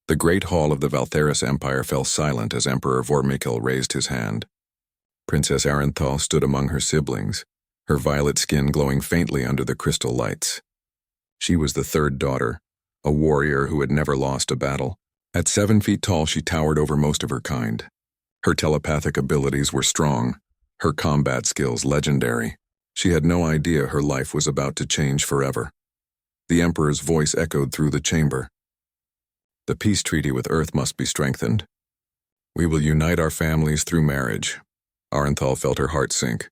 The great hall of the Valtheris Empire fell silent as Emperor Vormikil raised his hand. Princess Arenthal stood among her siblings, her violet skin glowing faintly under the crystal lights. She was the third daughter, a warrior who had never lost a battle. At 7 feet tall, she towered over most of her kind. Her telepathic abilities were strong, her combat skills legendary. She had no idea her life was about to change forever. The Emperor's voice echoed through the chamber. The peace treaty with Earth must be strengthened. We will unite our families through marriage. Arenthal felt her heart sink.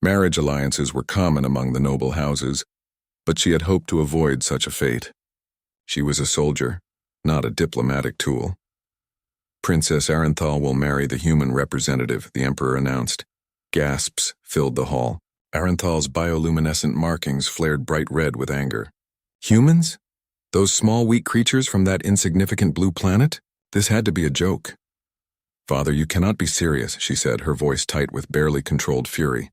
Marriage alliances were common among the noble houses, but she had hoped to avoid such a fate. She was a soldier, not a diplomatic tool. Princess Arenthal will marry the human representative, the Emperor announced. Gasps filled the hall. Arenthal's bioluminescent markings flared bright red with anger. Humans? Those small, weak creatures from that insignificant blue planet? This had to be a joke. Father, you cannot be serious, she said, her voice tight with barely controlled fury.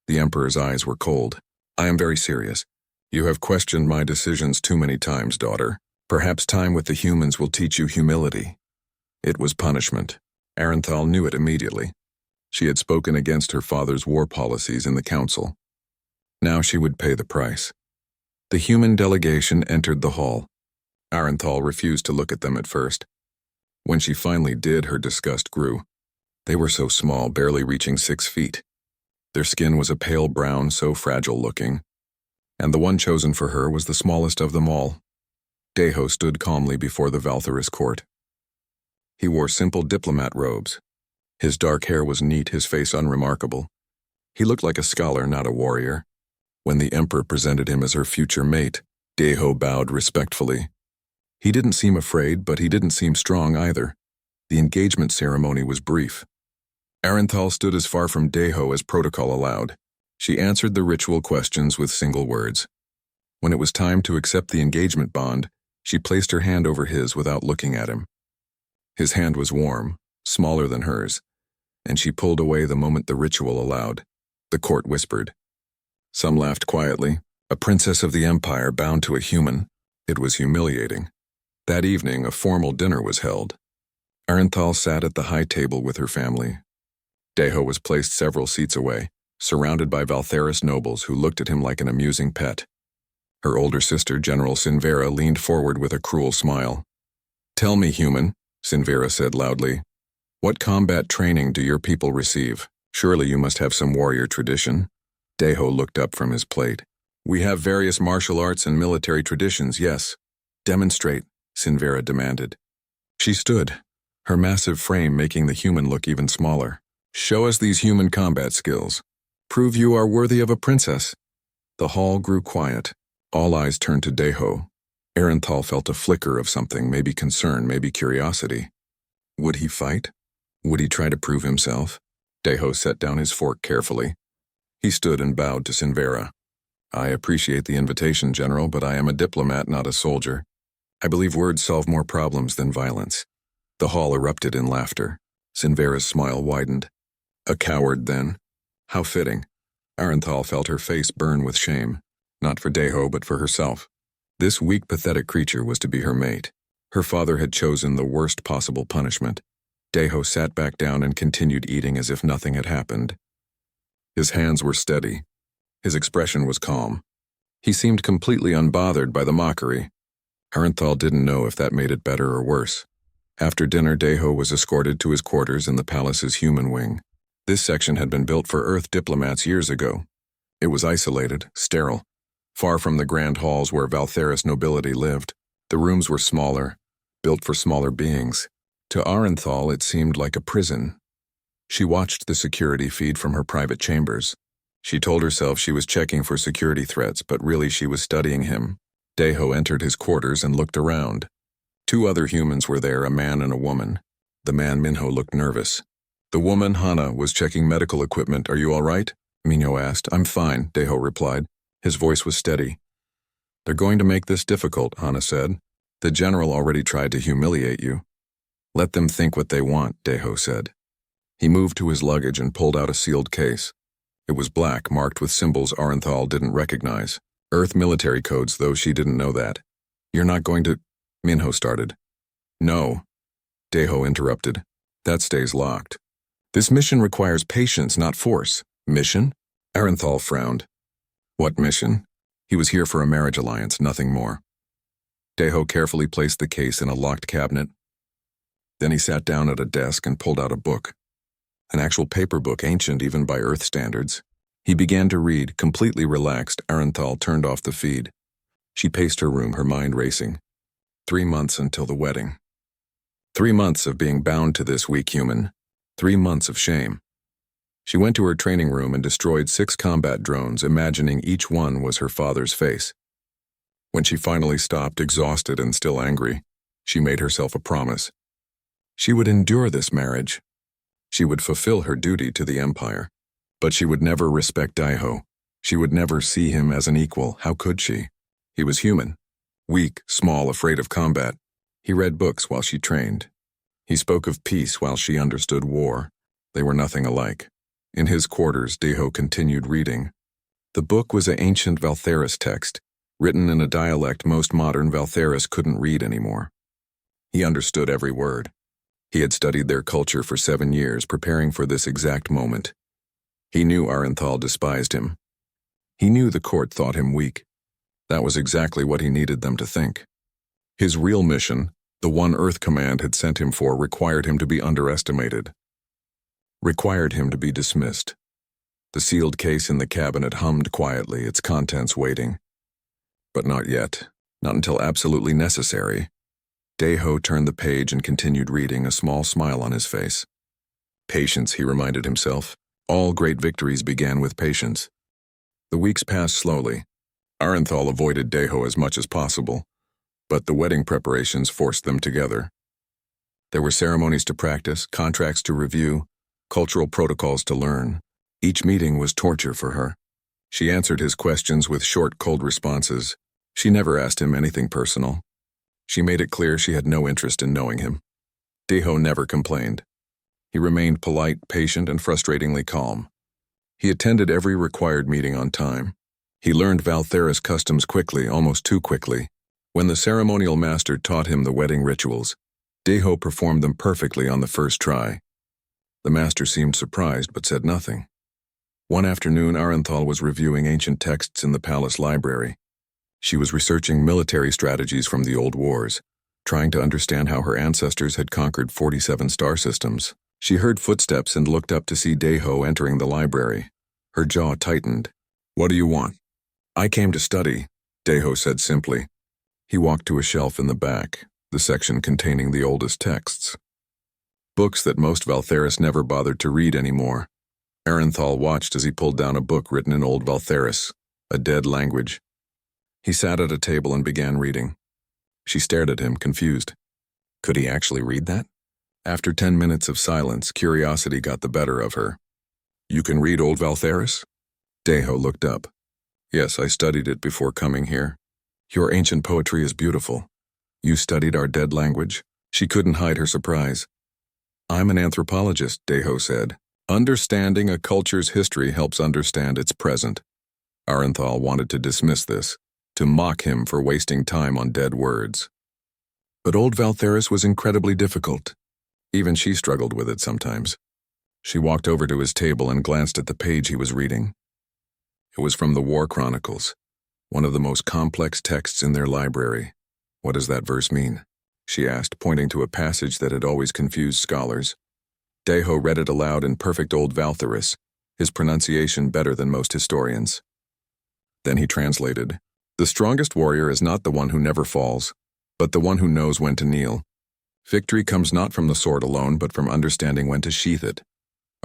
The Emperor's eyes were cold. I am very serious. You have questioned my decisions too many times, daughter. Perhaps time with the humans will teach you humility. It was punishment. Arenthal knew it immediately. She had spoken against her father's war policies in the council. Now she would pay the price. The human delegation entered the hall. Arenthal refused to look at them at first. When she finally did, her disgust grew. They were so small, barely reaching 6 feet. Their skin was a pale brown, so fragile-looking. And the one chosen for her was the smallest of them all. Deho stood calmly before the Valtheris court. He wore simple diplomat robes. His dark hair was neat, his face unremarkable. He looked like a scholar, not a warrior. When the Emperor presented him as her future mate, Deho bowed respectfully. He didn't seem afraid, but he didn't seem strong either. The engagement ceremony was brief. Arenthal stood as far from Deho as protocol allowed. She answered the ritual questions with single words. When it was time to accept the engagement bond, she placed her hand over his without looking at him. His hand was warm, smaller than hers, and she pulled away the moment the ritual allowed. The court whispered. Some laughed quietly. A princess of the Empire bound to a human. It was humiliating. That evening, a formal dinner was held. Arenthal sat at the high table with her family. Deho was placed several seats away, surrounded by Valtheris nobles who looked at him like an amusing pet. Her older sister, General Sinvera, leaned forward with a cruel smile. Tell me, human, Sinvera said loudly, what combat training do your people receive? Surely you must have some warrior tradition. Deho looked up from his plate. We have various martial arts and military traditions, yes. Demonstrate, Sinvera demanded. She stood, her massive frame making the human look even smaller. Show us these human combat skills. Prove you are worthy of a princess. The hall grew quiet. All eyes turned to Deho. Arenthal felt a flicker of something, maybe concern, maybe curiosity. Would he fight? Would he try to prove himself? Deho set down his fork carefully. He stood and bowed to Sinvera. I appreciate the invitation, General, but I am a diplomat, not a soldier. I believe words solve more problems than violence. The hall erupted in laughter. Sinvera's smile widened. A coward, then. How fitting. Arenthal felt her face burn with shame, not for Deho, but for herself. This weak, pathetic creature was to be her mate. Her father had chosen the worst possible punishment. Deho sat back down and continued eating as if nothing had happened. His hands were steady. His expression was calm. He seemed completely unbothered by the mockery. Arenthal didn't know if that made it better or worse. After dinner, Deho was escorted to his quarters in the palace's human wing. This section had been built for Earth diplomats years ago. It was isolated, sterile, far from the grand halls where Valtheris nobility lived. The rooms were smaller, built for smaller beings. To Arenthal, it seemed like a prison. She watched the security feed from her private chambers. She told herself she was checking for security threats, but really she was studying him. Deho entered his quarters and looked around. 2 other humans were there, a man and a woman. The man, Minho, looked nervous. The woman, Hana, was checking medical equipment. Are you all right? Minho asked. I'm fine, Deho replied. His voice was steady. They're going to make this difficult, Hana said. The general already tried to humiliate you. Let them think what they want, Deho said. He moved to his luggage and pulled out a sealed case. It was black, marked with symbols Arenthal didn't recognize. Earth military codes, though she didn't know that. You're not going to... Minho started. No, Deho interrupted. That stays locked. This mission requires patience, not force. Mission? Arenthal frowned. What mission? He was here for a marriage alliance, nothing more. Deho carefully placed the case in a locked cabinet. Then he sat down at a desk and pulled out a book. An actual paper book, ancient even by Earth standards. He began to read, completely relaxed. Arenthal turned off the feed. She paced her room, her mind racing. 3 months until the wedding. 3 months of being bound to this weak human. 3 months of shame. She went to her training room and destroyed 6 combat drones, imagining each one was her father's face. When she finally stopped, exhausted and still angry, she made herself a promise. She would endure this marriage. She would fulfill her duty to the Empire. But she would never respect Deho. She would never see him as an equal. How could she? He was human. Weak, small, afraid of combat. He read books while she trained. He spoke of peace while she understood war. They were nothing alike. In his quarters, Deho continued reading. The book was an ancient Valtheris text, written in a dialect most modern Valtheris couldn't read anymore. He understood every word. He had studied their culture for 7 years, preparing for this exact moment. He knew Arenthal despised him. He knew the court thought him weak. That was exactly what he needed them to think. His real mission, the one Earth Command had sent him for, required him to be underestimated. Required him to be dismissed. The sealed case in the cabinet hummed quietly, its contents waiting. But not yet. Not until absolutely necessary. Deho turned the page and continued reading, a small smile on his face. Patience, he reminded himself. All great victories began with patience. The weeks passed slowly. Arenthal avoided Deho as much as possible, but the wedding preparations forced them together. There were ceremonies to practice, contracts to review, cultural protocols to learn. Each meeting was torture for her. She answered his questions with short, cold responses. She never asked him anything personal. She made it clear she had no interest in knowing him. Deho never complained. He remained polite, patient, and frustratingly calm. He attended every required meeting on time. He learned Valtheris customs quickly, almost too quickly. When the ceremonial master taught him the wedding rituals, Deho performed them perfectly on the first try. The master seemed surprised but said nothing. One afternoon, Arenthal was reviewing ancient texts in the palace library. She was researching military strategies from the old wars, trying to understand how her ancestors had conquered 47 star systems. She heard footsteps and looked up to see Deho entering the library. Her jaw tightened. "What do you want?" "I came to study," Deho said simply. He walked to a shelf in the back, the section containing the oldest texts. Books that most Valtheris never bothered to read anymore. Arenthal watched as he pulled down a book written in Old Valtheris, a dead language. He sat at a table and began reading. She stared at him, confused. Could he actually read that? After 10 minutes of silence, curiosity got the better of her. "You can read Old Valtheris?" Deho looked up. "Yes, I studied it before coming here. Your ancient poetry is beautiful. You studied our dead language?" She couldn't hide her surprise. "I'm an anthropologist," Deho said. "Understanding a culture's history helps understand its present." Arenthal wanted to dismiss this, to mock him for wasting time on dead words. But Old Valtheris was incredibly difficult. Even she struggled with it sometimes. She walked over to his table and glanced at the page he was reading. It was from the War Chronicles, one of the most complex texts in their library. "What does that verse mean?" she asked, pointing to a passage that had always confused scholars. Deho read it aloud in perfect Old Valtheris, his pronunciation better than most historians. Then he translated, "The strongest warrior is not the one who never falls, but the one who knows when to kneel. Victory comes not from the sword alone, but from understanding when to sheath it."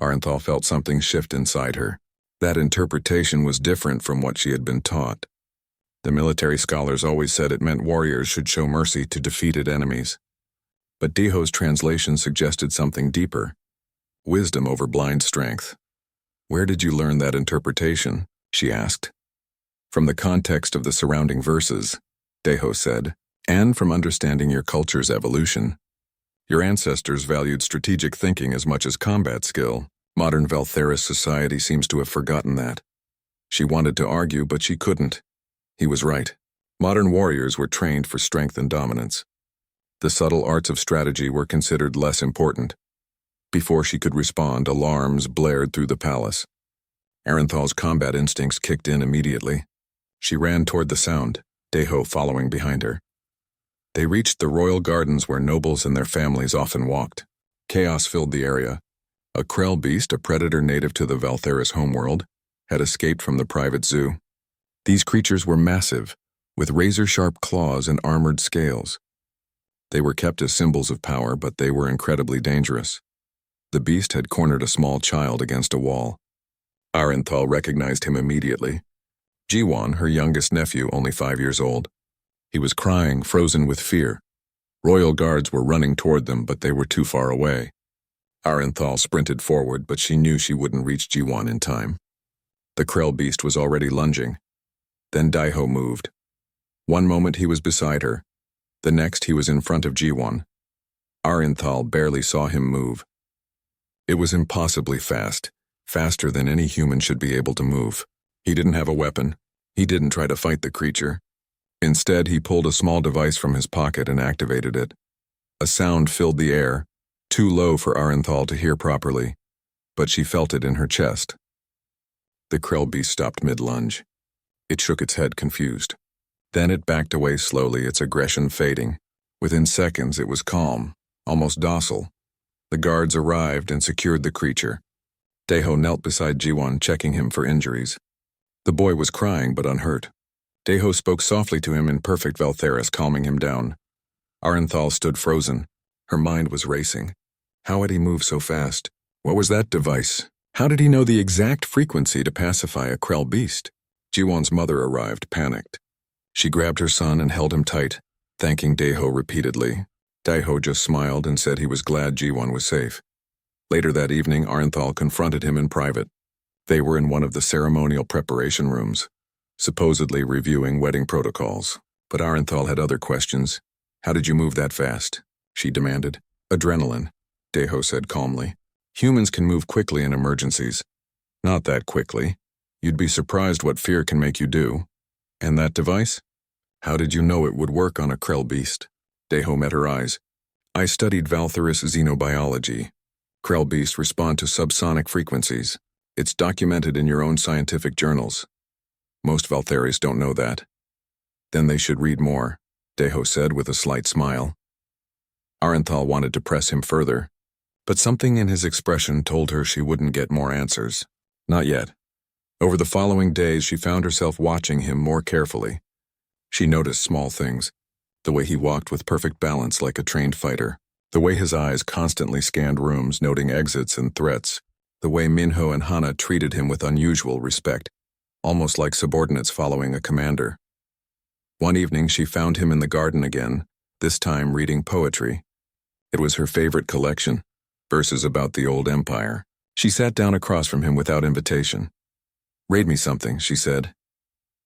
Arenthal felt something shift inside her. That interpretation was different from what she had been taught. The military scholars always said it meant warriors should show mercy to defeated enemies. But Deho's translation suggested something deeper. Wisdom over blind strength. "Where did you learn that interpretation?" she asked. "From the context of the surrounding verses," Deho said, "and from understanding your culture's evolution. Your ancestors valued strategic thinking as much as combat skill. Modern Valtheris society seems to have forgotten that." She wanted to argue, but she couldn't. He was right. Modern warriors were trained for strength and dominance. The subtle arts of strategy were considered less important. Before she could respond, alarms blared through the palace. Arenthal's combat instincts kicked in immediately. She ran toward the sound, Deho following behind her. They reached the royal gardens where nobles and their families often walked. Chaos filled the area. A Krell beast, a predator native to the Valtheris homeworld, had escaped from the private zoo. These creatures were massive, with razor-sharp claws and armored scales. They were kept as symbols of power, but they were incredibly dangerous. The beast had cornered a small child against a wall. Arenthal recognized him immediately. Jiwan, her youngest nephew, only 5 years old. He was crying, frozen with fear. Royal guards were running toward them, but they were too far away. Arenthal sprinted forward, but she knew she wouldn't reach Jiwan in time. The Krell beast was already lunging. Then Daiho moved. One moment he was beside her. The next he was in front of Jiwan. Arenthal barely saw him move. It was impossibly fast, faster than any human should be able to move. He didn't have a weapon. He didn't try to fight the creature. Instead, he pulled a small device from his pocket and activated it. A sound filled the air, too low for Arenthal to hear properly, but she felt it in her chest. The Krell beast stopped mid-lunge. It shook its head, confused. Then it backed away slowly, its aggression fading. Within seconds, it was calm, almost docile. The guards arrived and secured the creature. Deho knelt beside Jiwan, checking him for injuries. The boy was crying but unhurt. Deho spoke softly to him in perfect Valtheris, calming him down. Arenthal stood frozen. Her mind was racing. How had he moved so fast? What was that device? How did he know the exact frequency to pacify a Krell beast? Jiwan's mother arrived, panicked. She grabbed her son and held him tight, thanking Deho repeatedly. Daiho just smiled and said he was glad Jiwan was safe. Later that evening, Arenthal confronted him in private. They were in one of the ceremonial preparation rooms, supposedly reviewing wedding protocols. But Arenthal had other questions. How did you move that fast? She demanded. Adrenaline, Deho said calmly. Humans can move quickly in emergencies. Not that quickly. You'd be surprised what fear can make you do. And that device? How did you know it would work on a Krell beast? Deho met her eyes. I studied Valtheris xenobiology. Krell beasts respond to subsonic frequencies. It's documented in your own scientific journals. Most Valtheris don't know that. Then they should read more, Deho said with a slight smile. Arenthal wanted to press him further, but something in his expression told her she wouldn't get more answers. Not yet. Over the following days, she found herself watching him more carefully. She noticed small things. The way he walked with perfect balance like a trained fighter. The way his eyes constantly scanned rooms, noting exits and threats. The way Minho and Hana treated him with unusual respect, almost like subordinates following a commander. One evening, she found him in the garden again, this time reading poetry. It was her favorite collection, verses about the old empire. She sat down across from him without invitation. Read me something, she said.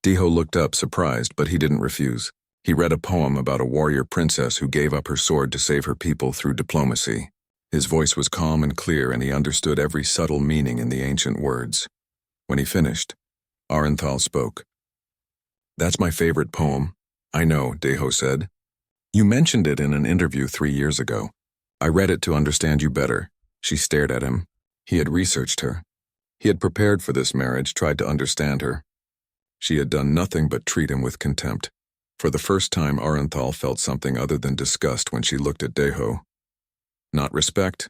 Deho looked up, surprised, but he didn't refuse. He read a poem about a warrior princess who gave up her sword to save her people through diplomacy. His voice was calm and clear, and he understood every subtle meaning in the ancient words. When he finished, Arenthal spoke. That's my favorite poem. I know, Deho said. You mentioned it in an interview 3 years ago. I read it to understand you better. She stared at him. He had researched her. He had prepared for this marriage, tried to understand her. She had done nothing but treat him with contempt. For the first time, Arenthal felt something other than disgust when she looked at Deho. Not respect,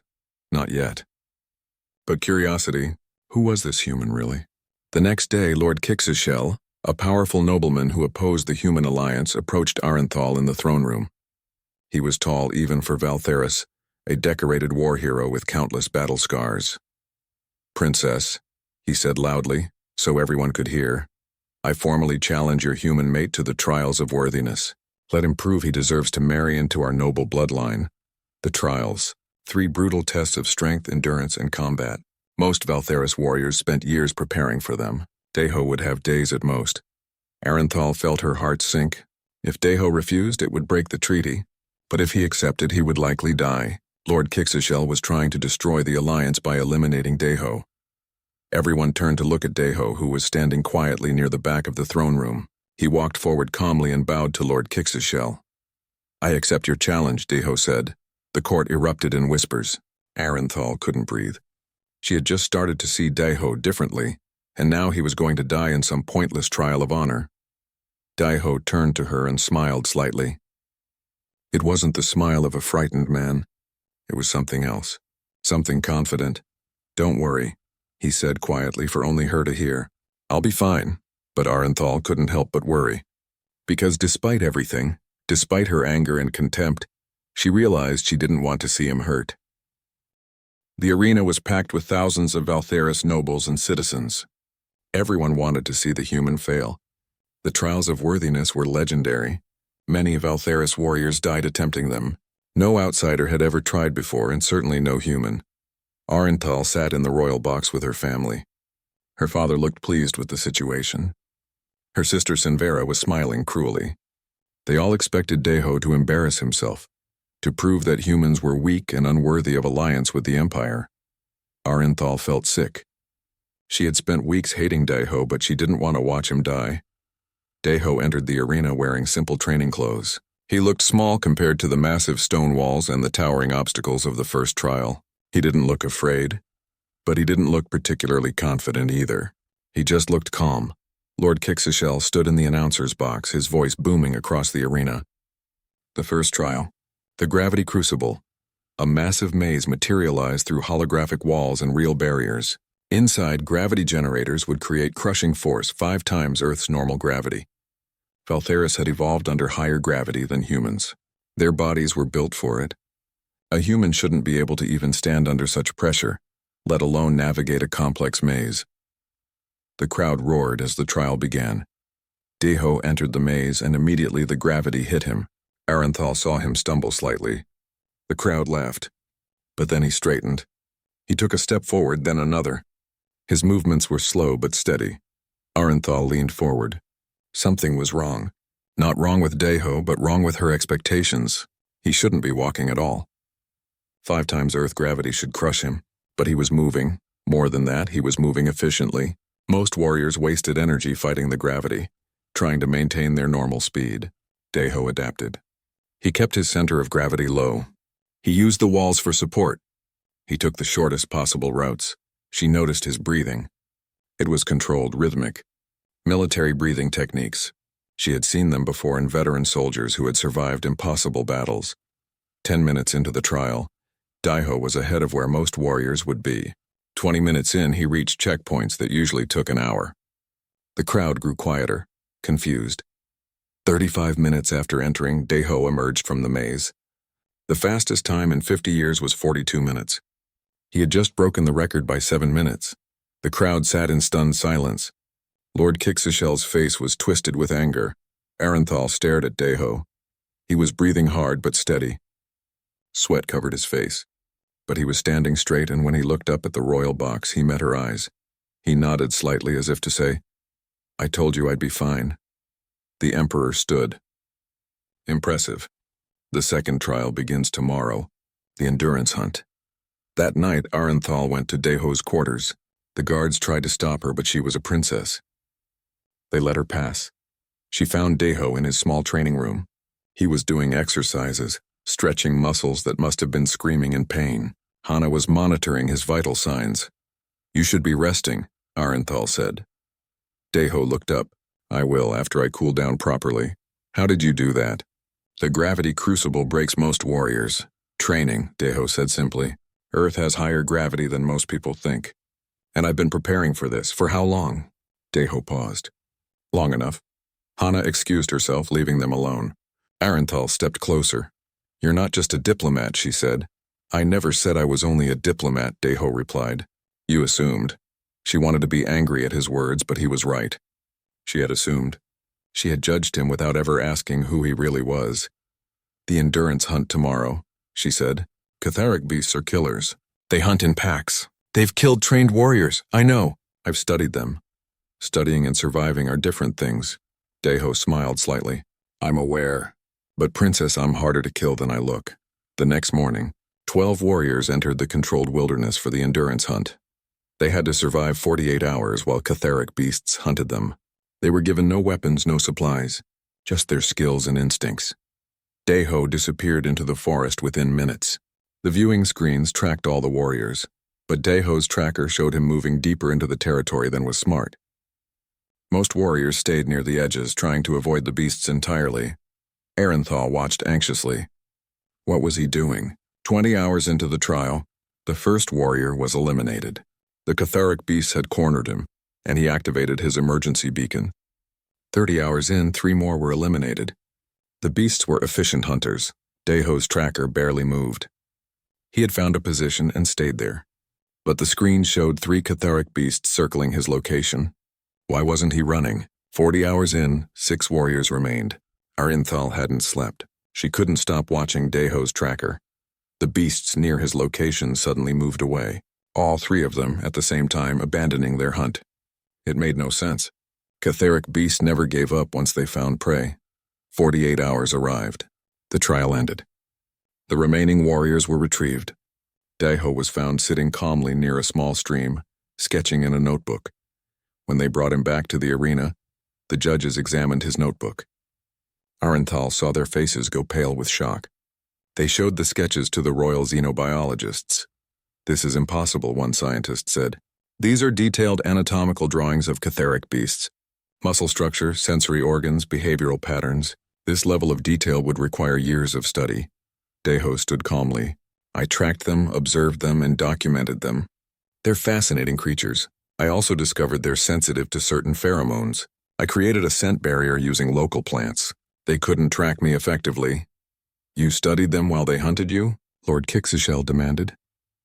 not yet. But curiosity, who was this human really? The next day, Lord Kixishel, a powerful nobleman who opposed the human alliance, approached Arenthal in the throne room. He was tall even for Valtheris, a decorated war hero with countless battle scars. Princess, he said loudly, so everyone could hear, I formally challenge your human mate to the trials of worthiness. Let him prove he deserves to marry into our noble bloodline. The trials, 3 brutal tests of strength, endurance, and combat. Most Valtheris warriors spent years preparing for them. Deho would have days at most. Arenthal felt her heart sink. If Deho refused, it would break the treaty. But if he accepted, he would likely die. Lord Kixishel was trying to destroy the alliance by eliminating Deho. Everyone turned to look at Deho, who was standing quietly near the back of the throne room. He walked forward calmly and bowed to Lord Kixishel. I accept your challenge, Deho said. The court erupted in whispers. Arenthal couldn't breathe. She had just started to see Deho differently, and now he was going to die in some pointless trial of honor. Deho turned to her and smiled slightly. It wasn't the smile of a frightened man. It was something else, something confident. Don't worry, he said quietly for only her to hear. I'll be fine. But Arenthal couldn't help but worry. Because despite everything, despite her anger and contempt, she realized she didn't want to see him hurt. The arena was packed with thousands of Valtheris nobles and citizens. Everyone wanted to see the human fail. The trials of worthiness were legendary. Many Valtheris warriors died attempting them. No outsider had ever tried before, and certainly no human. Arenthal sat in the royal box with her family. Her father looked pleased with the situation. Her sister Sinvera was smiling cruelly. They all expected Deho to embarrass himself, to prove that humans were weak and unworthy of alliance with the Empire. Arenthal felt sick. She had spent weeks hating Deho, but she didn't want to watch him die. Deho entered the arena wearing simple training clothes. He looked small compared to the massive stone walls and the towering obstacles of the first trial. He didn't look afraid, but he didn't look particularly confident either. He just looked calm. Lord Kixishel stood in the announcer's box, his voice booming across the arena. The first trial. The Gravity Crucible. A massive maze materialized through holographic walls and real barriers. Inside, gravity generators would create crushing force 5 times Earth's normal gravity. Valtheris had evolved under higher gravity than humans. Their bodies were built for it. A human shouldn't be able to even stand under such pressure, let alone navigate a complex maze. The crowd roared as the trial began. Deho entered the maze and immediately the gravity hit him. Arenthal saw him stumble slightly. The crowd laughed, but then he straightened. He took a step forward, then another. His movements were slow but steady. Arenthal leaned forward. Something was wrong. Not wrong with Deho, but wrong with her expectations. He shouldn't be walking at all. 5 times Earth gravity should crush him, but he was moving. More than that, he was moving efficiently. Most warriors wasted energy fighting the gravity, trying to maintain their normal speed. Deho adapted. He kept his center of gravity low. He used the walls for support. He took the shortest possible routes. She noticed his breathing. It was controlled, rhythmic. Military breathing techniques. She had seen them before in veteran soldiers who had survived impossible battles. 10 minutes into the trial, Deho was ahead of where most warriors would be. 20 minutes in, he reached checkpoints that usually took an hour. The crowd grew quieter, confused. 35 minutes after entering, Deho emerged from the maze. The fastest time in 50 years was 42 minutes. He had just broken the record by 7 minutes. The crowd sat in stunned silence. Lord Kixishel's face was twisted with anger. Arenthal stared at Deho. He was breathing hard but steady. Sweat covered his face. But he was standing straight, and when he looked up at the royal box, he met her eyes. He nodded slightly as if to say, "I told you I'd be fine." The Emperor stood. Impressive. The second trial begins tomorrow, the endurance hunt. That night, Arenthal went to Deho's quarters. The guards tried to stop her, but she was a princess. They let her pass. She found Deho in his small training room. He was doing exercises, stretching muscles that must have been screaming in pain. Hana was monitoring his vital signs. "You should be resting," Arenthal said. Deho looked up. "I will after I cool down properly." "How did you do that?" "The gravity crucible breaks most warriors." "Training," Deho said simply. "Earth has higher gravity than most people think. And I've been preparing for this. For how long?" Deho paused. "Long enough." Hana excused herself, leaving them alone. Arenthal stepped closer. "You're not just a diplomat," she said. "I never said I was only a diplomat," Deho replied. "You assumed." She wanted to be angry at his words, but he was right. She had assumed. She had judged him without ever asking who he really was. "The endurance hunt tomorrow," she said. "Catharic beasts are killers. They hunt in packs. They've killed trained warriors. I know. I've studied them." "Studying and surviving are different things." Deho smiled slightly. "I'm aware. But Princess, I'm harder to kill than I look." The next morning, 12 warriors entered the controlled wilderness for the endurance hunt. They had to survive 48 hours while Catharic beasts hunted them. They were given no weapons, no supplies, just their skills and instincts. Daeho disappeared into the forest within minutes. The viewing screens tracked all the warriors, but Daeho's tracker showed him moving deeper into the territory than was smart. Most warriors stayed near the edges, trying to avoid the beasts entirely. Arenthal watched anxiously. What was he doing? 20 hours into the trial, the first warrior was eliminated. The Catharic beasts had cornered him, and he activated his emergency beacon. 30 hours in, 3 more were eliminated. The beasts were efficient hunters. Daeho's tracker barely moved. He had found a position and stayed there. But the screen showed 3 Catharic beasts circling his location. Why wasn't he running? 40 hours in, 6 warriors remained. Arenthal hadn't slept. She couldn't stop watching Daeho's tracker. The beasts near his location suddenly moved away, all 3 of them at the same time abandoning their hunt. It made no sense. Catharic beasts never gave up once they found prey. 48 hours arrived. The trial ended. The remaining warriors were retrieved. Daeho was found sitting calmly near a small stream, sketching in a notebook. When they brought him back to the arena, the judges examined his notebook. Arenthal saw their faces go pale with shock. They showed the sketches to the royal xenobiologists. "This is impossible," one scientist said. "These are detailed anatomical drawings of Catharic beasts. Muscle structure, sensory organs, behavioral patterns. This level of detail would require years of study." Daeho stood calmly. "I tracked them, observed them, and documented them. They're fascinating creatures. I also discovered they're sensitive to certain pheromones. I created a scent barrier using local plants. They couldn't track me effectively." "You studied them while they hunted you?" Lord Kixishel demanded.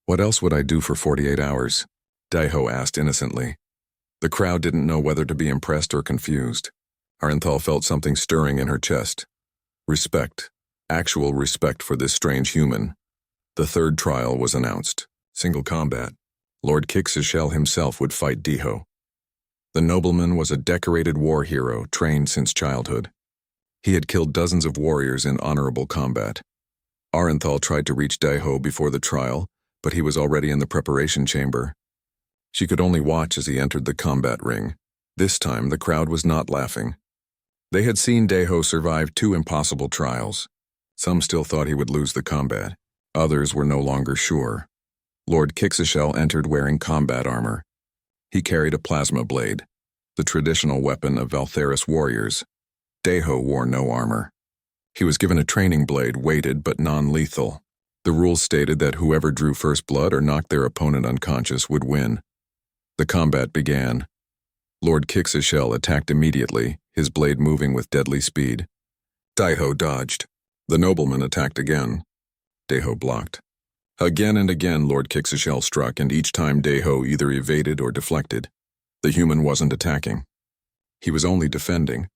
"What else would I do for 48 hours? Daeho asked innocently. The crowd didn't know whether to be impressed or confused. Arenthal felt something stirring in her chest. Respect. Actual respect for this strange human. The third trial was announced. Single combat. Lord Kixishel himself would fight Daeho. The nobleman was a decorated war hero trained since childhood. He had killed dozens of warriors in honorable combat. Arenthal tried to reach Daeho before the trial, but he was already in the preparation chamber. She could only watch as he entered the combat ring. This time, the crowd was not laughing. They had seen Daeho survive 2 impossible trials. Some still thought he would lose the combat. Others were no longer sure. Lord Kixishel entered wearing combat armor. He carried a plasma blade, the traditional weapon of Valtheris warriors. Daeho wore no armor. He was given a training blade, weighted but non-lethal. The rules stated that whoever drew first blood or knocked their opponent unconscious would win. The combat began. Lord Kixishel attacked immediately, his blade moving with deadly speed. Daeho dodged. The nobleman attacked again. Daeho blocked. Again and again Lord Kixishel struck, and each time Daeho either evaded or deflected. The human wasn't attacking. He was only defending.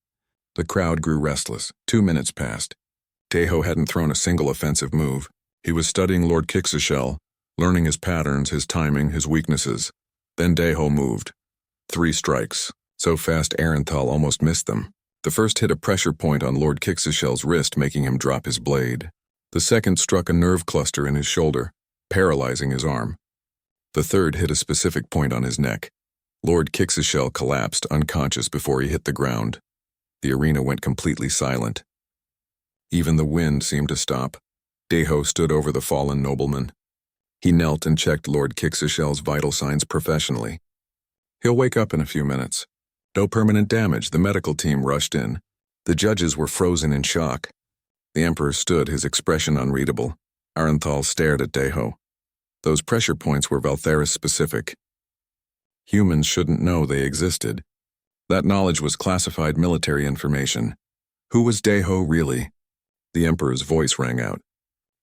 The crowd grew restless. 2 minutes passed. Daeho hadn't thrown a single offensive move. He was studying Lord Kixishel, learning his patterns, his timing, his weaknesses. Then Daeho moved. 3 strikes. So fast Arenthal almost missed them. The first hit a pressure point on Lord Kixishel's wrist, making him drop his blade. The second struck a nerve cluster in his shoulder, paralyzing his arm. The third hit a specific point on his neck. Lord Kixishel collapsed unconscious before he hit the ground. The arena went completely silent. Even the wind seemed to stop. Daeho stood over the fallen nobleman. He knelt and checked Lord Kixishel's vital signs professionally. "He'll wake up in a few minutes." No permanent damage. The medical team rushed in. The judges were frozen in shock. The Emperor stood, his expression unreadable. Arenthal stared at Daeho. Those pressure points were Valtheris-specific. Humans shouldn't know they existed. That knowledge was classified military information. Who was Daeho really? The Emperor's voice rang out.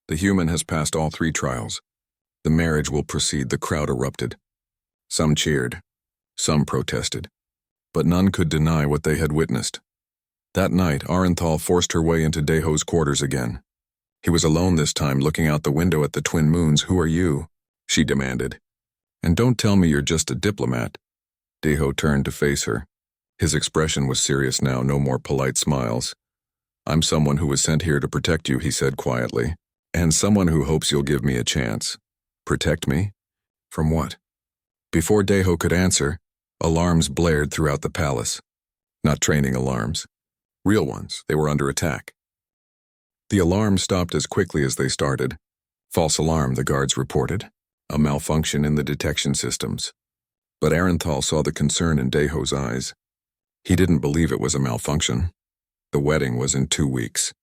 "The human has passed all 3 trials. The marriage will proceed." The crowd erupted. Some cheered. Some protested. But none could deny what they had witnessed. That night, Arenthal forced her way into Daeho's quarters again. He was alone this time, looking out the window at the twin moons. "Who are you?" she demanded. "And don't tell me you're just a diplomat." Daeho turned to face her. His expression was serious now, no more polite smiles. "I'm someone who was sent here to protect you," he said quietly. "And someone who hopes you'll give me a chance." "Protect me? From what?" Before Daeho could answer, alarms blared throughout the palace. Not training alarms. Real ones. They were under attack. The alarm stopped as quickly as they started. False alarm, the guards reported. A malfunction in the detection systems. But Arenthal saw the concern in Deho's eyes. He didn't believe it was a malfunction. The wedding was in 2 weeks.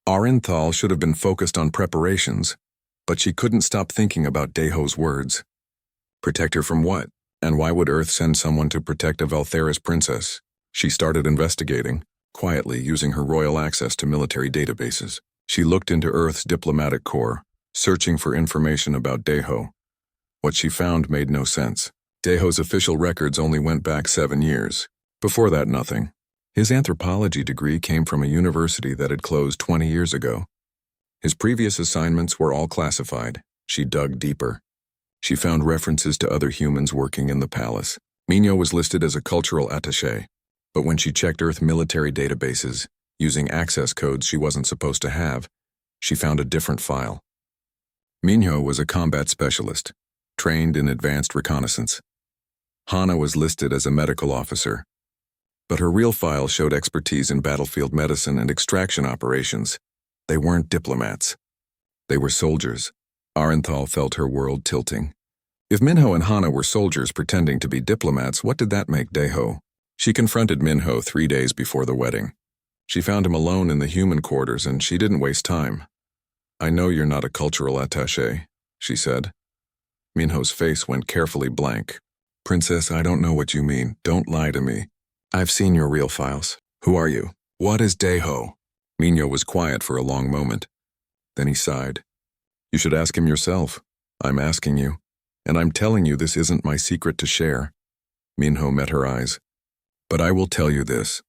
Arenthal should have been focused on preparations, but she couldn't stop thinking about Deho's words. Protect her from what? And why would Earth send someone to protect a Valtheris princess? She started investigating, quietly using her royal access to military databases. She looked into Earth's diplomatic corps, searching for information about Deho. What she found made no sense. Deho's official records only went back 7 years. Before that, nothing. His anthropology degree came from a university that had closed 20 years ago. His previous assignments were all classified. She dug deeper. She found references to other humans working in the palace. Mignot was listed as a cultural attaché, but when she checked Earth military databases, using access codes she wasn't supposed to have, she found a different file. Mignot was a combat specialist, trained in advanced reconnaissance. Hana was listed as a medical officer, but her real file showed expertise in battlefield medicine and extraction operations. They weren't diplomats. They were soldiers. Arenthal felt her world tilting. If Minho and Hana were soldiers pretending to be diplomats, what did that make Deho? She confronted Minho 3 days before the wedding. She found him alone in the human quarters, and she didn't waste time. "I know you're not a cultural attaché," she said. Minho's face went carefully blank. "Princess, I don't know what you mean. Don't lie to me. I've seen your real files. Who are you? What is Deho?" Mignot was quiet for a long moment. Then he sighed. "You should ask him yourself. I'm asking you. And I'm telling you this isn't my secret to share." Minho met her eyes. "But I will tell you this.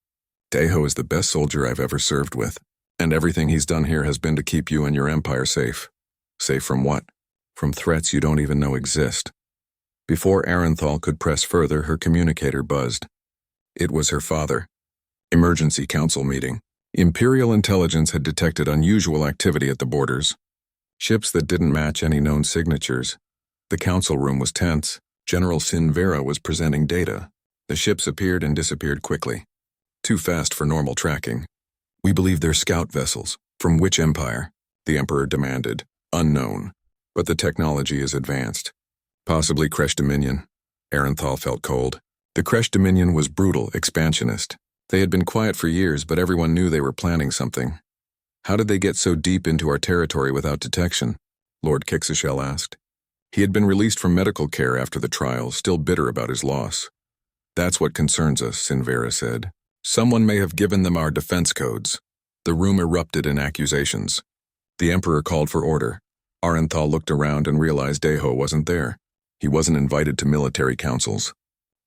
Deho is the best soldier I've ever served with. And everything he's done here has been to keep you and your empire safe." "Safe from what?" "From threats you don't even know exist." Before Arenthal could press further, her communicator buzzed. It was her father. Emergency Council meeting. Imperial intelligence had detected unusual activity at the borders. Ships that didn't match any known signatures. The council room was tense. General Sinvera was presenting data. The ships appeared and disappeared quickly. Too fast for normal tracking. "We believe they're scout vessels. From which empire?" the Emperor demanded. "Unknown. But the technology is advanced. Possibly Kresh Dominion." Arenthal felt cold. The Kresh Dominion was brutal, expansionist. They had been quiet for years, but everyone knew they were planning something. "How did they get so deep into our territory without detection?" Lord Kixishel asked. He had been released from medical care after the trial, still bitter about his loss. "That's what concerns us," Sinvera said. "Someone may have given them our defense codes." The room erupted in accusations. The Emperor called for order. Arenthal looked around and realized Deho wasn't there. He wasn't invited to military councils.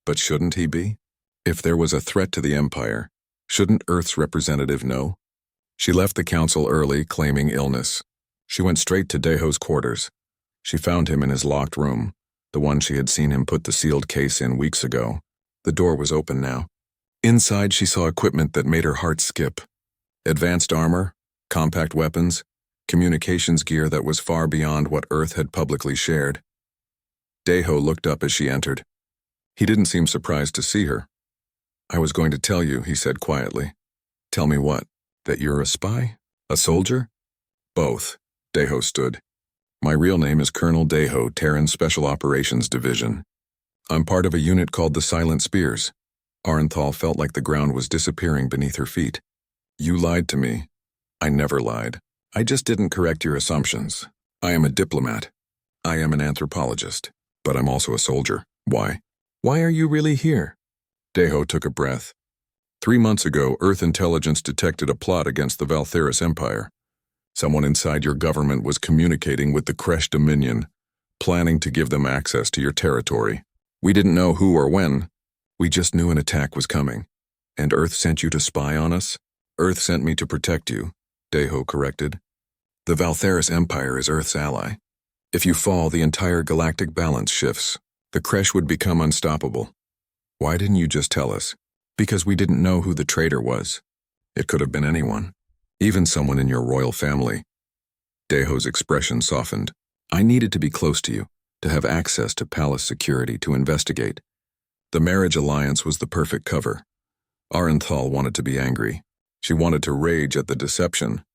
But shouldn't he be? If there was a threat to the Empire, shouldn't Earth's representative know? She left the council early, claiming illness. She went straight to Deho's quarters. She found him in his locked room, the one she had seen him put the sealed case in weeks ago. The door was open now. Inside, she saw equipment that made her heart skip. Advanced armor, compact weapons, communications gear that was far beyond what Earth had publicly shared. Deho looked up as she entered. He didn't seem surprised to see her. "I was going to tell you," he said quietly. "Tell me what? That you're a spy? A soldier?" "Both." Deho stood. "My real name is Colonel Deho, Terran Special Operations Division. I'm part of a unit called the Silent Spears." Arenthal felt like the ground was disappearing beneath her feet. "You lied to me." "I never lied. I just didn't correct your assumptions. I am a diplomat. I am an anthropologist. But I'm also a soldier. Why? Why are you really here?" Deho took a breath. 3 months ago, Earth intelligence detected a plot against the Valtheris Empire. Someone inside your government was communicating with the Kresh Dominion, planning to give them access to your territory. We didn't know who or when. We just knew an attack was coming. "And Earth sent you to spy on us?" "Earth sent me to protect you," Deho corrected. "The Valtheris Empire is Earth's ally. If you fall, the entire galactic balance shifts. The Kresh would become unstoppable." "Why didn't you just tell us?" "Because we didn't know who the traitor was. It could have been anyone. Even someone in your royal family." Deho's expression softened. "I needed to be close to you, to have access to palace security, to investigate. The marriage alliance was the perfect cover." Arenthal wanted to be angry. She wanted to rage at the deception.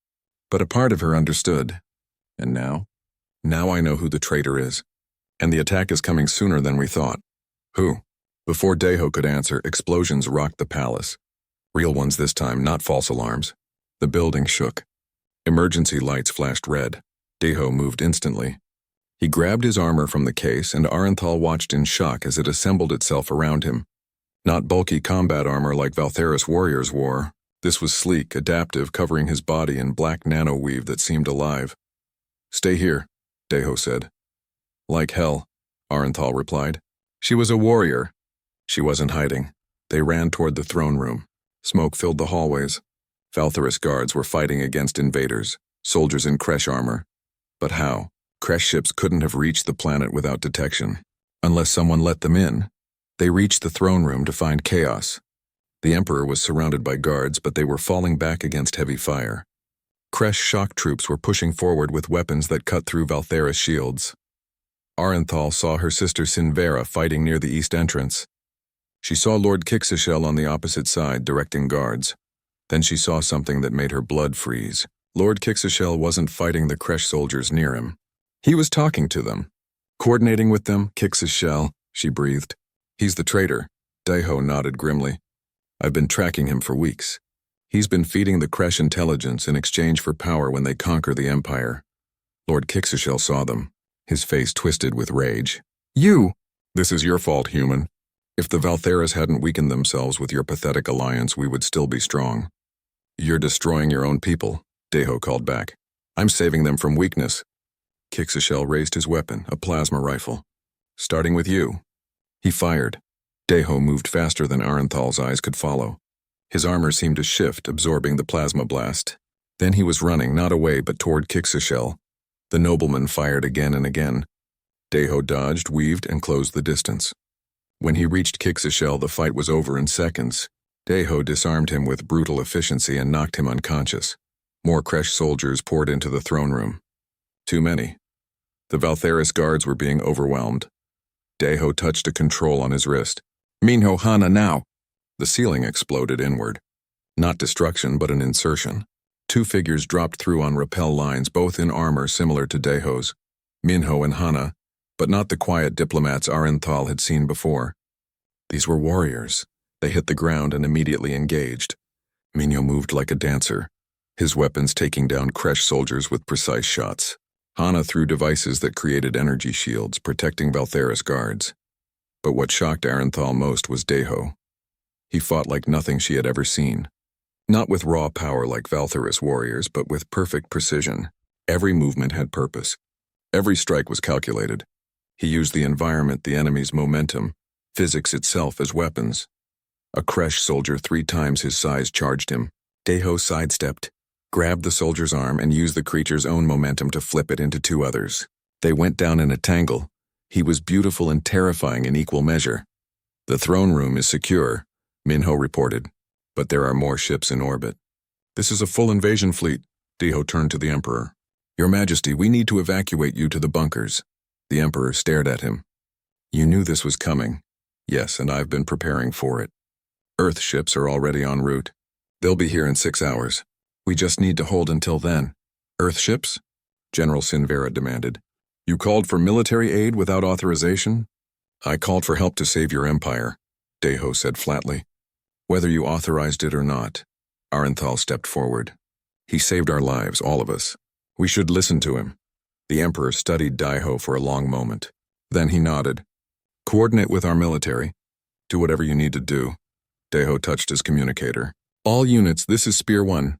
But a part of her understood. And now? Now I know who the traitor is. And the attack is coming sooner than we thought. Who? Before Deho could answer, explosions rocked the palace. Real ones this time, not false alarms. The building shook. Emergency lights flashed red. Deho moved instantly. He grabbed his armor from the case, and Arenthal watched in shock as it assembled itself around him. Not bulky combat armor like Valtheris warriors wore. This was sleek, adaptive, covering his body in black nano-weave that seemed alive. "Stay here," Deho said. "Like hell," Arenthal replied. She was a warrior. She wasn't hiding. They ran toward the throne room. Smoke filled the hallways. Valtheris guards were fighting against invaders, soldiers in Kresh armor. But how? Kresh ships couldn't have reached the planet without detection. Unless someone let them in. They reached the throne room to find chaos. The Emperor was surrounded by guards, but they were falling back against heavy fire. Kresh shock troops were pushing forward with weapons that cut through Valtheris shields. Arenthal saw her sister Sinvera fighting near the east entrance. She saw Lord Kixishel on the opposite side, directing guards. Then she saw something that made her blood freeze. Lord Kixishel wasn't fighting the Kresh soldiers near him. He was talking to them. Coordinating with them, Kixishel, she breathed. "He's the traitor." Deho nodded grimly. "I've been tracking him for weeks. He's been feeding the Kresh intelligence in exchange for power when they conquer the Empire." Lord Kixishel saw them. His face twisted with rage. "You!" "This is your fault, human. If the Valtheris hadn't weakened themselves with your pathetic alliance, we would still be strong." "You're destroying your own people," Deho called back. "I'm saving them from weakness." Kixishel raised his weapon, a plasma rifle. "Starting with you." He fired. Deho moved faster than Arenthal's eyes could follow. His armor seemed to shift, absorbing the plasma blast. Then he was running, not away, but toward Kixishel. The nobleman fired again and again. Deho dodged, weaved, and closed the distance. When he reached Kixishel, the fight was over in seconds. Deho disarmed him with brutal efficiency and knocked him unconscious. More Kresh soldiers poured into the throne room. Too many. The Valtheris guards were being overwhelmed. Deho touched a control on his wrist. "Minho Hana now!" The ceiling exploded inward. Not destruction, but an insertion. Two figures dropped through on rappel lines, both in armor similar to Deho's. Minho and Hana, but not the quiet diplomats Arenthal had seen before. These were warriors. They hit the ground and immediately engaged. Minho moved like a dancer, his weapons taking down Kresh soldiers with precise shots. Hana threw devices that created energy shields, protecting Valtheris guards. But what shocked Arenthal most was Deho. He fought like nothing she had ever seen. Not with raw power like Valtheris warriors, but with perfect precision. Every movement had purpose. Every strike was calculated. He used the environment, the enemy's momentum, physics itself as weapons. A Kresh soldier 3 times his size charged him. Deho sidestepped, grabbed the soldier's arm, and used the creature's own momentum to flip it into 2 others. They went down in a tangle. He was beautiful and terrifying in equal measure. "The throne room is secure," Minho reported, "but there are more ships in orbit." "This is a full invasion fleet," Deho turned to the Emperor. "Your Majesty, we need to evacuate you to the bunkers." The Emperor stared at him. "You knew this was coming." "Yes, and I've been preparing for it. Earth ships are already en route. They'll be here in 6 hours. We just need to hold until then." "Earth ships?" General Sinvera demanded. "You called for military aid without authorization?" "I called for help to save your empire," Deho said flatly. "Whether you authorized it or not." Arenthal stepped forward. "He saved our lives, all of us. We should listen to him." The Emperor studied Deho for a long moment. Then he nodded. "Coordinate with our military. Do whatever you need to do." Deho touched his communicator. "All units, this is Spear 1.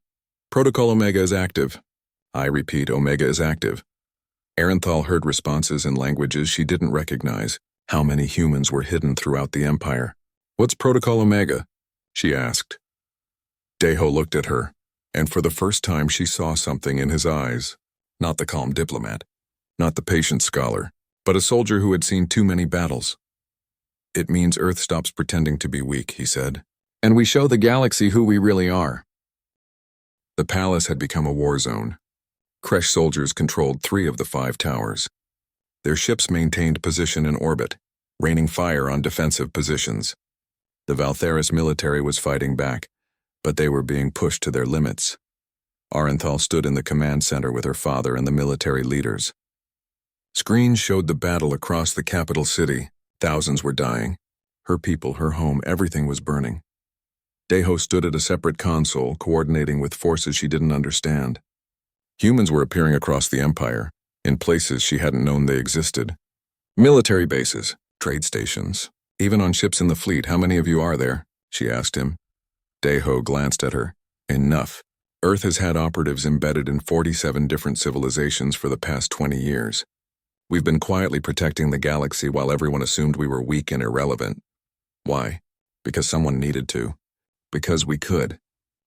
Protocol Omega is active." "I repeat, Omega is active." Arenthal heard responses in languages she didn't recognize. How many humans were hidden throughout the Empire? "What's Protocol Omega?" she asked. Deho looked at her, and for the first time she saw something in his eyes. Not the calm diplomat, not the patient scholar, but a soldier who had seen too many battles. "It means Earth stops pretending to be weak," he said, "and we show the galaxy who we really are." The palace had become a war zone. Kresh soldiers controlled 3 of the 5 towers. Their ships maintained position in orbit, raining fire on defensive positions. The Valtheris military was fighting back, but they were being pushed to their limits. Arenthal stood in the command center with her father and the military leaders. Screens showed the battle across the capital city. Thousands were dying. Her people, her home, everything was burning. Deho stood at a separate console, coordinating with forces she didn't understand. Humans were appearing across the Empire, in places she hadn't known they existed. Military bases, trade stations, even on ships in the fleet. How many of you are there? She asked him. Deho glanced at her. Enough. Earth has had operatives embedded in 47 different civilizations for the past 20 years. We've been quietly protecting the galaxy while everyone assumed we were weak and irrelevant. Why? Because someone needed to. Because we could.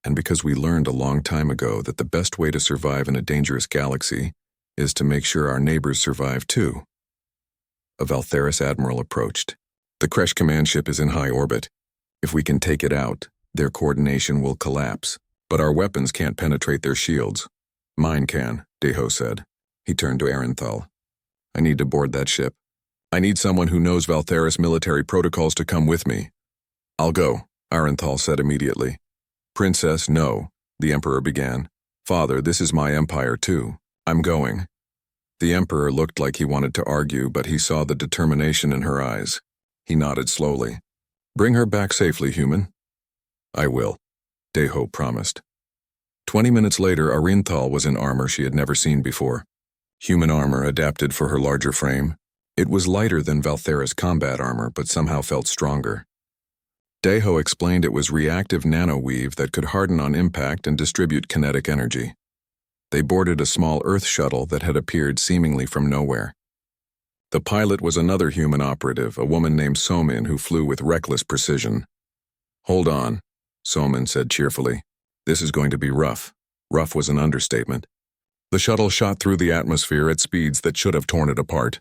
And because we learned a long time ago that the best way to survive in a dangerous galaxy is to make sure our neighbors survive too. A Valtheris admiral approached. The Kresh command ship is in high orbit. If we can take it out, their coordination will collapse. But our weapons can't penetrate their shields. Mine can, Deho said. He turned to Arenthal. I need to board that ship. I need someone who knows Valtheris military protocols to come with me. I'll go, Arenthal said immediately. Princess, no, the Emperor began. Father, this is my empire too. I'm going. The Emperor looked like he wanted to argue, but he saw the determination in her eyes. He nodded slowly. Bring her back safely, human. I will, Deho promised. 20 minutes later, Arenthal was in armor she had never seen before. Human armor adapted for her larger frame. It was lighter than Valtheris combat armor, but somehow felt stronger. Deho explained it was reactive nanoweave that could harden on impact and distribute kinetic energy. They boarded a small Earth shuttle that had appeared seemingly from nowhere. The pilot was another human operative, a woman named Somin who flew with reckless precision. Hold on, Somin said cheerfully. This is going to be rough. Rough was an understatement. The shuttle shot through the atmosphere at speeds that should have torn it apart.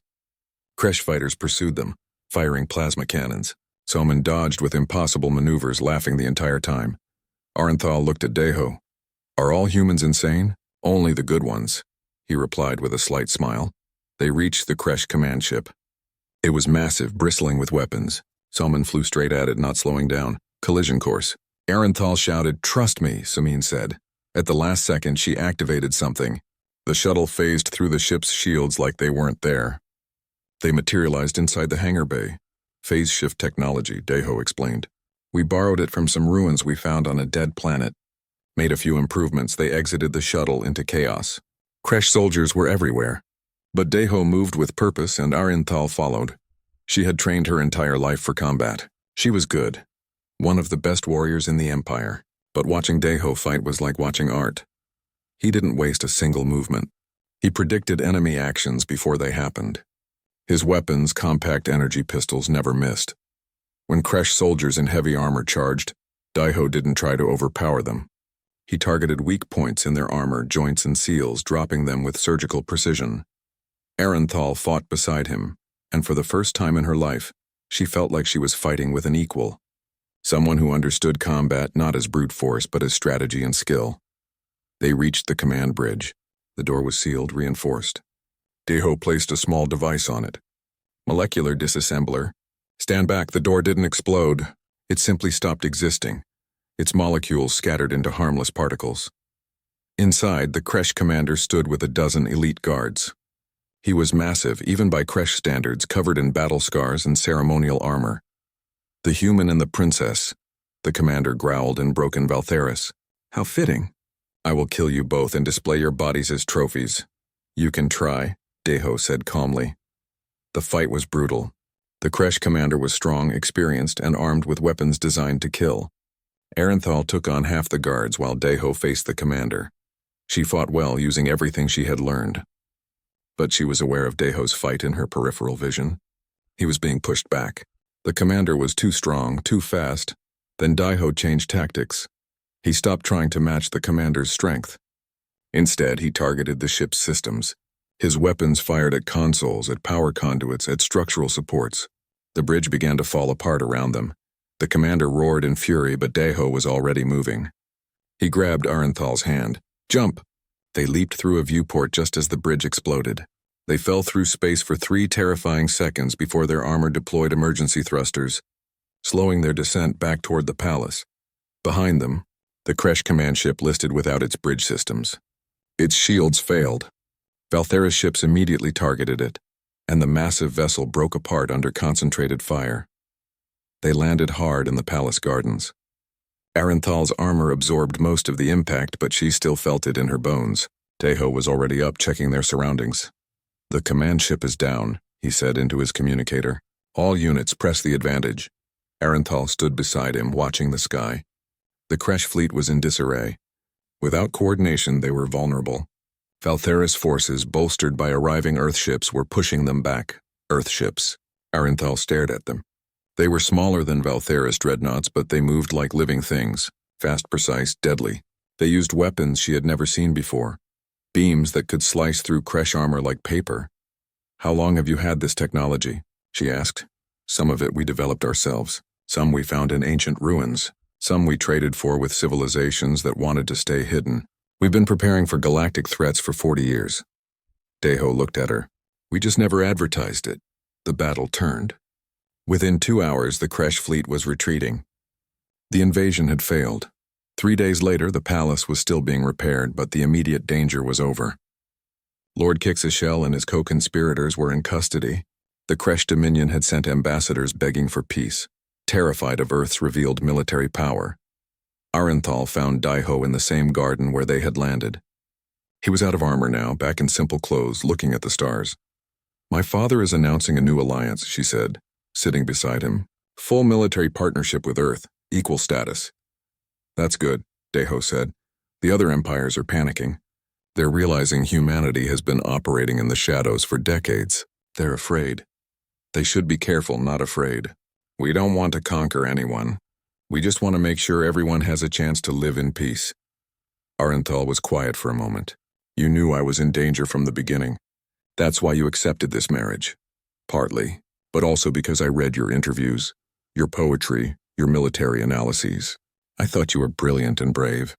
Kresh fighters pursued them, firing plasma cannons. Somin dodged with impossible maneuvers, laughing the entire time. Arenthal looked at Deho. Are all humans insane? Only the good ones, he replied with a slight smile. They reached the Kresh command ship. It was massive, bristling with weapons. Somin flew straight at it, not slowing down. Collision course. Arenthal shouted, "Trust me," Somin said. At the last second, she activated something. The shuttle phased through the ship's shields like they weren't there. They materialized inside the hangar bay. Phase shift technology, Deho explained. We borrowed it from some ruins we found on a dead planet. Made a few improvements, they exited the shuttle into chaos. Kresh soldiers were everywhere. But Deho moved with purpose and Arenthal followed. She had trained her entire life for combat. She was good. One of the best warriors in the Empire. But watching Deho fight was like watching art. He didn't waste a single movement. He predicted enemy actions before they happened. His weapons, compact energy pistols, never missed. When Kresh soldiers in heavy armor charged, Deho didn't try to overpower them. He targeted weak points in their armor, joints and seals, dropping them with surgical precision. Arenthal fought beside him, and for the first time in her life, she felt like she was fighting with an equal. Someone who understood combat not as brute force but as strategy and skill. They reached the command bridge. The door was sealed, reinforced. Deho placed a small device on it. Molecular disassembler. Stand back, the door didn't explode. It simply stopped existing. Its molecules scattered into harmless particles. Inside, the Kresh commander stood with a dozen elite guards. He was massive, even by Kresh standards, covered in battle scars and ceremonial armor. The human and the princess, the commander growled in broken Valtheris. How fitting. I will kill you both and display your bodies as trophies. You can try, Deho said calmly. The fight was brutal. The Kresh commander was strong, experienced, and armed with weapons designed to kill. Arenthal took on half the guards while Deho faced the commander. She fought well, using everything she had learned. But she was aware of Deho's fight in her peripheral vision. He was being pushed back. The commander was too strong, too fast. Then Deho changed tactics. He stopped trying to match the commander's strength. Instead, he targeted the ship's systems. His weapons fired at consoles, at power conduits, at structural supports. The bridge began to fall apart around them. The commander roared in fury, but Deho was already moving. He grabbed Arenthal's hand. Jump! They leaped through a viewport just as the bridge exploded. They fell through space for 3 terrifying seconds before their armor deployed emergency thrusters, slowing their descent back toward the palace. Behind them, The Kresh command ship listed without its bridge systems. Its shields failed. Valthera's ships immediately targeted it, and the massive vessel broke apart under concentrated fire. They landed hard in the palace gardens. Arenthal's armor absorbed most of the impact, but she still felt it in her bones. Tejo was already up checking their surroundings. "The command ship is down," he said into his communicator. "All units press the advantage." Arenthal stood beside him, watching the sky. The Kresh fleet was in disarray. Without coordination, they were vulnerable. Valthera's forces, bolstered by arriving Earthships, were pushing them back. Earthships. Arenthal stared at them. They were smaller than Valthera's dreadnoughts, but they moved like living things, fast, precise, deadly. They used weapons she had never seen before, beams that could slice through Kresh armor like paper. "How long have you had this technology?" she asked. "Some of it we developed ourselves. Some we found in ancient ruins. Some we traded for with civilizations that wanted to stay hidden. We've been preparing for galactic threats for 40 years. Tejo looked at her. "We just never advertised it." The battle turned. Within 2 hours, the Kresh fleet was retreating. The invasion had failed. 3 days later, the palace was still being repaired, but the immediate danger was over. Lord Kixishel and his co-conspirators were in custody. The Kresh Dominion had sent ambassadors begging for peace, terrified of Earth's revealed military power. Arenthal found Daiho in the same garden where they had landed. He was out of armor now, back in simple clothes, looking at the stars. "My father is announcing a new alliance," she said, sitting beside him. "Full military partnership with Earth, equal status." "That's good," Daiho said. "The other empires are panicking. They're realizing humanity has been operating in the shadows for decades. They're afraid. They should be careful, not afraid. We don't want to conquer anyone. We just want to make sure everyone has a chance to live in peace." Arenthal was quiet for a moment. "You knew I was in danger from the beginning. That's why you accepted this marriage." "Partly, but also because I read your interviews, your poetry, your military analyses. I thought you were brilliant and brave.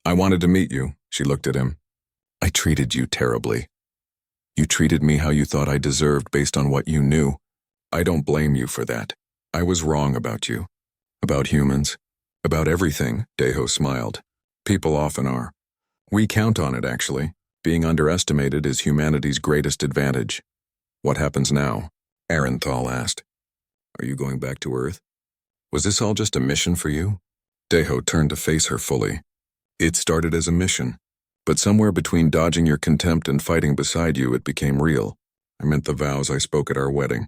I wanted to meet you." She looked at him. "I treated you terribly. You treated me how you thought I deserved based on what you knew. I don't blame you for that. I was wrong about you. About humans. About everything," Daiho smiled. "People often are. We count on it, actually. Being underestimated is humanity's greatest advantage." "What happens now?" Arenthal asked. "Are you going back to Earth? Was this all just a mission for you?" Daiho turned to face her fully. "It started as a mission, but somewhere between dodging your contempt and fighting beside you, it became real. I meant the vows I spoke at our wedding.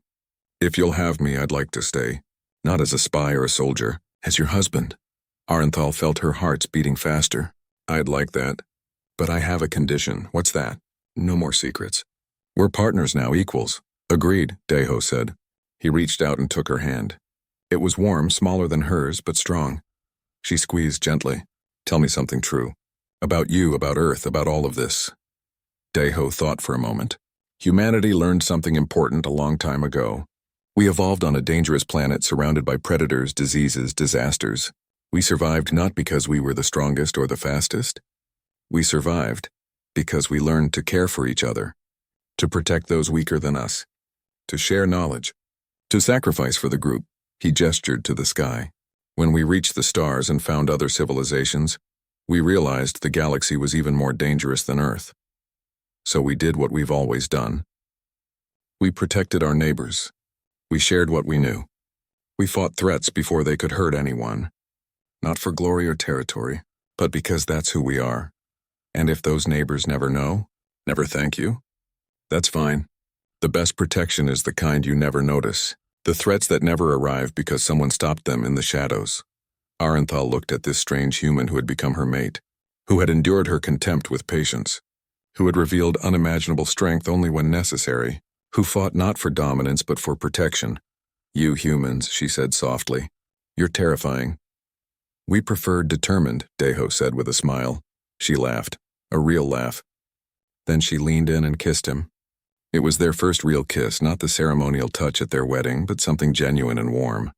If you'll have me, I'd like to stay. Not as a spy or a soldier, as your husband." Arenthal felt her heart's beating faster. "I'd like that. But I have a condition." "What's that?" "No more secrets. We're partners now, equals." "Agreed," Daiho said. He reached out and took her hand. It was warm, smaller than hers, but strong. She squeezed gently. "Tell me something true. About you, about Earth, about all of this." Daiho thought for a moment. "Humanity learned something important a long time ago. We evolved on a dangerous planet surrounded by predators, diseases, disasters. We survived not because we were the strongest or the fastest. We survived because we learned to care for each other, to protect those weaker than us, to share knowledge, to sacrifice for the group." He gestured to the sky. "When we reached the stars and found other civilizations, we realized the galaxy was even more dangerous than Earth. So we did what we've always done. We protected our neighbors. We shared what we knew. We fought threats before they could hurt anyone. Not for glory or territory, but because that's who we are. And if those neighbors never know, never thank you, that's fine. The best protection is the kind you never notice. The threats that never arrive because someone stopped them in the shadows." Arenthal looked at this strange human who had become her mate, who had endured her contempt with patience, who had revealed unimaginable strength only when necessary, who fought not for dominance but for protection. "You humans," she said softly. "You're terrifying." "We preferred determined," Daiho said with a smile. She laughed, a real laugh. Then she leaned in and kissed him. It was their first real kiss, not the ceremonial touch at their wedding, but something genuine and warm.